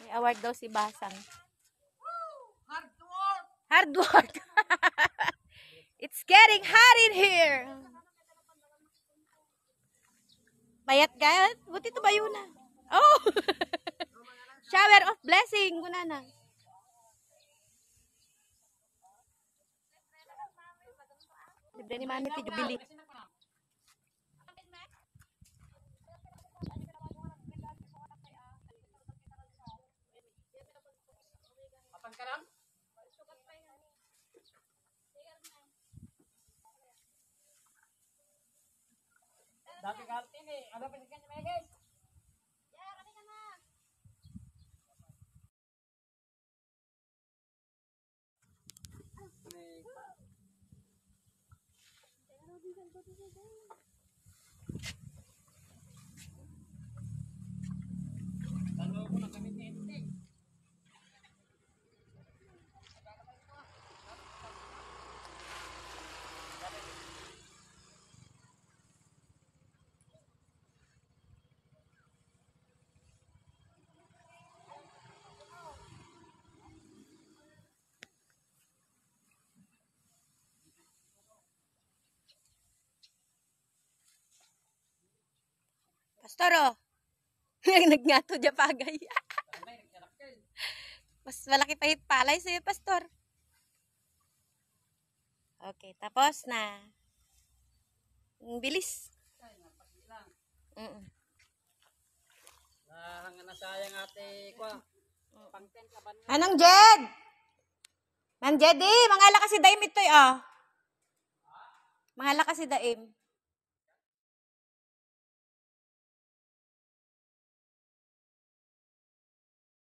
May award daw si Basang. Hard work! Hard work! It's getting hot in here! Payat ka? Buti ito ba yun na? Oh! Shower of blessing! Guna na. Libre ni Mami ti Jubilee. Apan ka lang? Dati kaltin eh. Ano pinagyan niya mga guys? Pastor, oh. Nagngato dyan pagay. Mas malaki pa yung palay sa'yo, Pastor. Okay, tapos na. Bilis. Hanggang nasayang ate ko. Pangten ka ba? Anong Jed? Nan Jed, mangala kasi daim ito, oh. Mangala kasi daim.